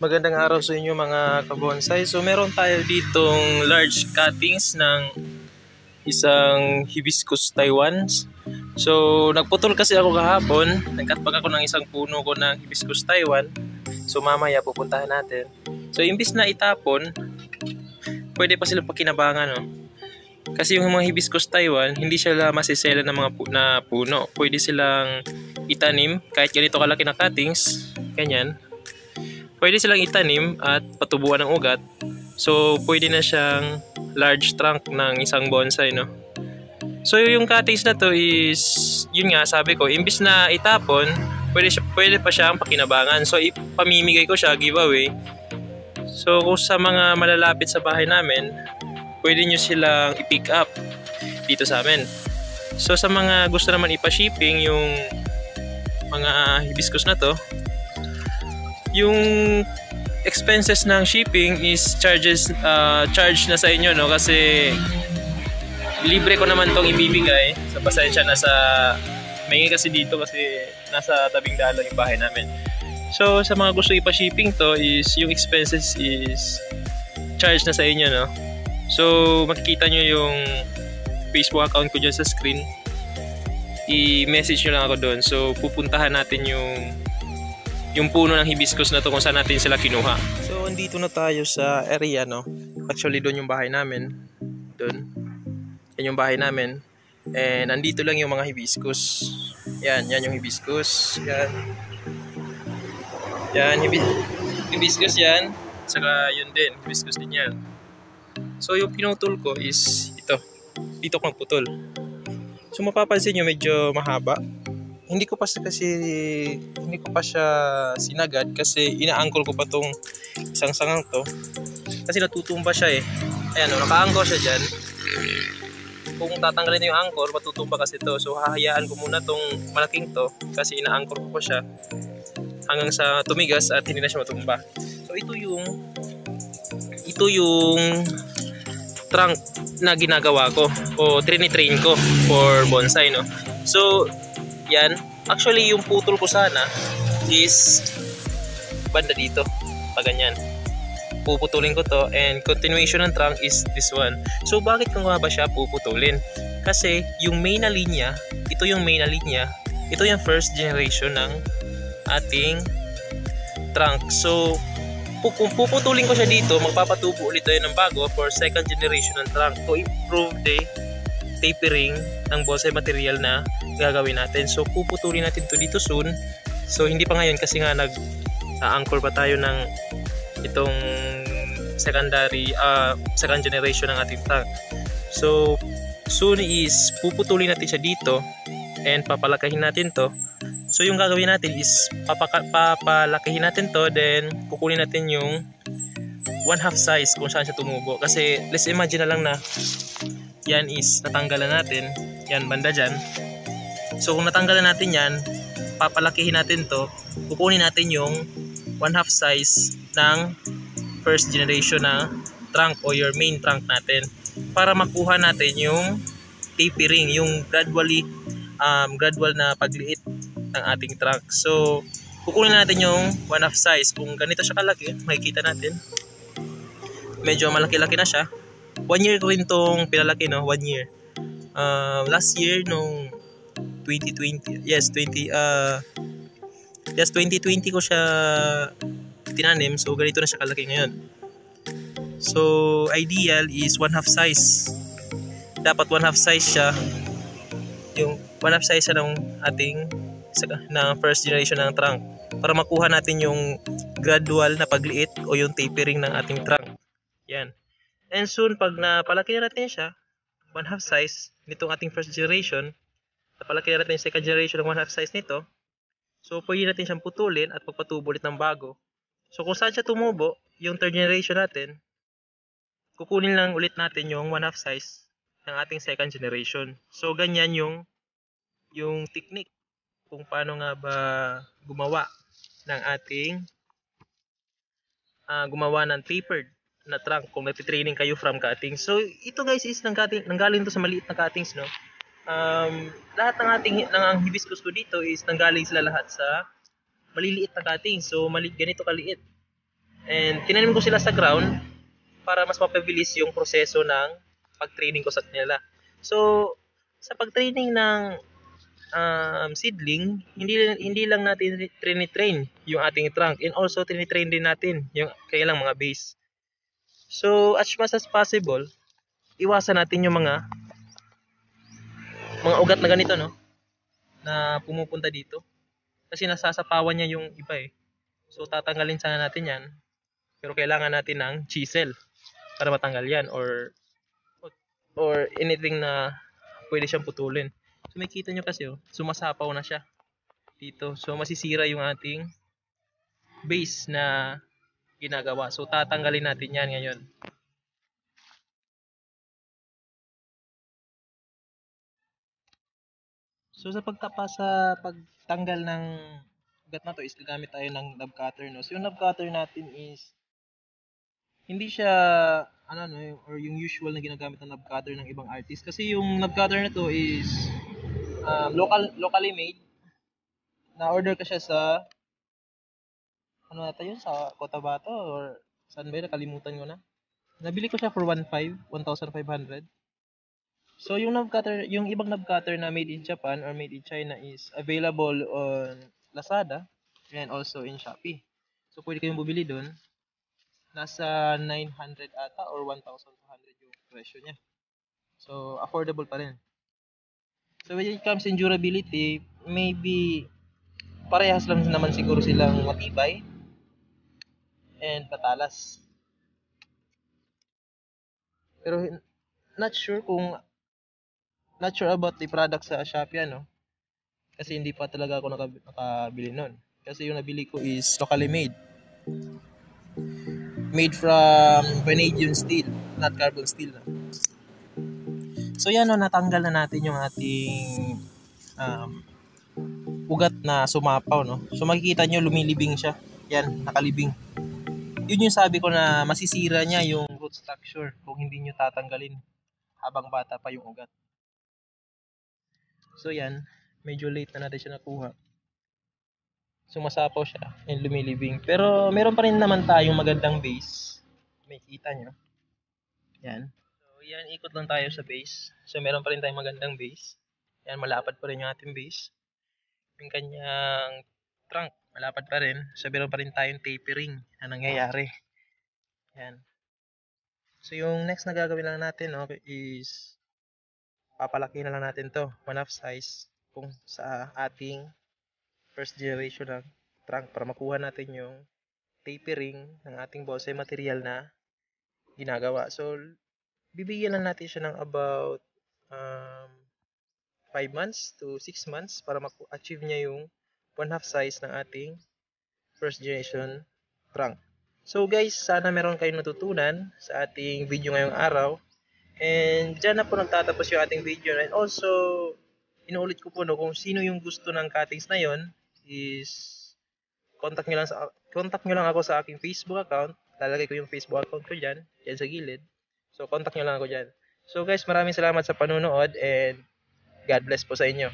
Magandang araw sa inyo mga kabonsai. So meron tayo ditong large cuttings ng isang hibiscus Taiwan. So nagputol kasi ako kahapon. Nagkatpag ako ng isang puno ko ng hibiscus Taiwan. So mamaya pupuntahan natin. So imbis na itapon, pwede pa silang pakinabangan, no? Kasi yung mga hibiscus Taiwan, hindi sila masisela ng mga na puno. Pwede silang itanim kahit ganito kalaki na cuttings, ganyan. Pwede silang itanim at patubuan ng ugat. So, pwede na siyang large trunk ng isang bonsai, no? So, yung cuttings na to is, yun nga, sabi ko, imbis na itapon, pwede pa siyang pakinabangan. So, ipamimigay ko siya, giveaway. So, kung sa mga malalapit sa bahay namin, pwede nyo silang i-pick up dito sa amin. So, sa mga gusto naman ipa-shipping yung mga hibiscus na to, yung expenses ng shipping is charge na sa inyo, no? Kasi libre ko naman tong ibibigay. So pasensya na sa may kasi dito kasi nasa tabing daan lang yung bahay namin. So sa mga gusto ipa-shipping to is yung expenses is charge na sa inyo, no? So makikita nyo yung Facebook account ko dyan sa screen. I-message nyo lang ako doon. So pupuntahan natin yung puno ng hibiscus na to kung saan natin sila kinuha. So, andito na tayo sa area, no? Actually, doon yung bahay namin. Doon. Yan yung bahay namin. And andito lang yung mga hibiscus. Yan yung hibiscus. Yan, hibiscus yan. Saka yun din, hibiscus din yan. So, yung pinutol ko is ito. Dito ko nagputol. So, mapapansin nyo medyo mahaba. Hindi ko pa siya sinagad kasi inaangkol ko pa tong isang sangang to kasi natutumba siya eh. Ayan, nakaangkol siya dyan. Kung tatanggalin yung angkor, matutumba kasi to. So hahayaan ko muna tong malaking to kasi inaangkor ko pa siya hanggang sa tumigas at hindi na siya matumba. So ito yung trunk na ginagawa ko o trinitrain ko for bonsai, no? So yan, actually yung putol ko sana is banda dito, pag ganyan. Puputulin ko to and continuation ng trunk is this one. So bakit ko nga ba siya puputulin? Kasi yung main na linya, ito yung first generation ng ating trunk. So kung puputulin ko siya dito, magpapatubo ulit tayo ng bago for second generation ng trunk to improve the tapering ng bonsai material na gagawin natin. So puputulin natin to dito soon. So hindi pa ngayon kasi nga nag-anchor pa tayo ng itong second generation ng ating trunk. So soon is puputulin natin siya dito and papalakihin natin to. So yung gagawin natin is papalakihin natin to, then kukunin natin yung 1/2 size kung saan siya tumubo. Kasi let's imagine na lang na yan is natanggalan natin, yan banda dyan. So kung natanggalan natin yan, papalakihin natin to, kukunin natin yung 1/2 size ng first generation na trunk o your main trunk natin para makuha natin yung tapering, yung gradual na pagliit ng ating trunk. So kukunin natin yung 1/2 size. Kung ganito siya kalaki, makikita natin medyo malaki-laki na siya. 1 year ko rin itong pinalaki, no? 1 year. Last year, nung 2020, 2020 ko siya tinanim. So, ganito na siya kalaki ngayon. So, ideal is 1/2 size. Dapat 1/2 size siya. Yung 1/2 size siya ng ating first generation ng trunk para makuha natin yung gradual na pagliit o yung tapering ng ating trunk. Yan. And soon, pag napalaki na natin siya, 1/2 size nitong ating first generation, napalaki na natin yung second generation ng 1/2 size nito, so pwede natin siyang putulin at pagpatubo ulit ng bago. So kung saan siya tumubo, yung third generation natin, kukunin lang ulit natin yung 1/2 size ng ating second generation. So ganyan yung technique kung paano nga ba gumawa ng ating tapered na trunk kung nagtitraining kayo from cuttings. So ito guys is nanggaling to sa maliit na cuttings, no? Lahat ng ang hibiscus ko dito is nanggaling sila lahat sa maliliit na cuttings. So ganito kaliit. And tinanim ko sila sa ground para mas mapabilis yung proseso ng pag-training ko sa kanila. So, sa pag-training ng seedling, hindi lang natin train yung ating trunk, and also train din natin yung kailang mga base. So, as much as possible, iwasan natin yung mga ugat na ganito, no, na pumupunta dito. Kasi nasasapawan niya yung iba eh. So, tatanggalin sana natin yan. Pero kailangan natin ng chisel para matanggal yan, or anything na pwede siyang putulin. So, makikita nyo kasi, oh, sumasapaw na siya dito. So, masisira yung ating base na ginagawa. So, tatanggalin natin yan ngayon. So, sa pagtanggal ng ugat na to is gagamit tayo ng knob cutter, no? So, yung knob cutter natin is hindi siya or yung usual na ginagamit ng knob cutter ng ibang artist, kasi yung knob cutter na to is locally made. Na-order ka siya sa yun, sa Cotabato or saan ba yun? Nakalimutan ko na. Nabili ko siya for 1,500. So yung knob cutter, yung ibang knob cutter na made in Japan or made in China is available on Lazada and also in Shopee. So pwede kayong bumili doon. Nasa 900 ata or 1,200 yung presyo niya. So affordable pa rin. So when it comes in durability, maybe parehas lang naman siguro silang matibay and patalas. Pero not sure about the product sa Shopee, ano. Kasi hindi pa talaga ako nakabili nun. Kasi yung nabili ko is locally made. Made from vanadium steel, not carbon steel. No? So yan, no, natanggal na natin yung ating ugat na sumapaw, no. So makikita nyo lumilibing siya. Yan, nakalibing. Yun yung sabi ko na masisira niya yung root structure kung hindi nyo tatanggalin habang bata pa yung ugat. So yan, medyo late na natin siya nakuha. Sumasapaw siya and lumilibing. Pero meron pa rin naman tayong magandang base. May kita nyo. Yan. So yan, ikot lang tayo sa base. So meron pa rin tayong magandang base. Yan, malapad pa rin yung ating base. Yung kanyang trunk, malapad pa rin. So meron pa rin tayong tapering na nangyayari. Yan. So yung next na gagawin lang natin, no, is papalaki na lang natin to 1/2 size kung sa ating first generation ng trunk para makuha natin yung tapering ng ating bonsai material na ginagawa. So, bibigyan lang natin siya ng about 5 months to 6 months para ma-achieve niya yung 1/2 size ng ating first generation trunk. So guys, sana meron kayong natutunan sa ating video ngayong araw. And dyan na po nagtatapos yung ating video. And also, inuulit ko po, no, kung sino yung gusto ng cuttings na yon is contact nyo lang ako sa aking Facebook account. Lalagay ko yung Facebook account ko dyan sa gilid. So, contact nyo lang ako dyan. So guys, maraming salamat sa panunood and God bless po sa inyo.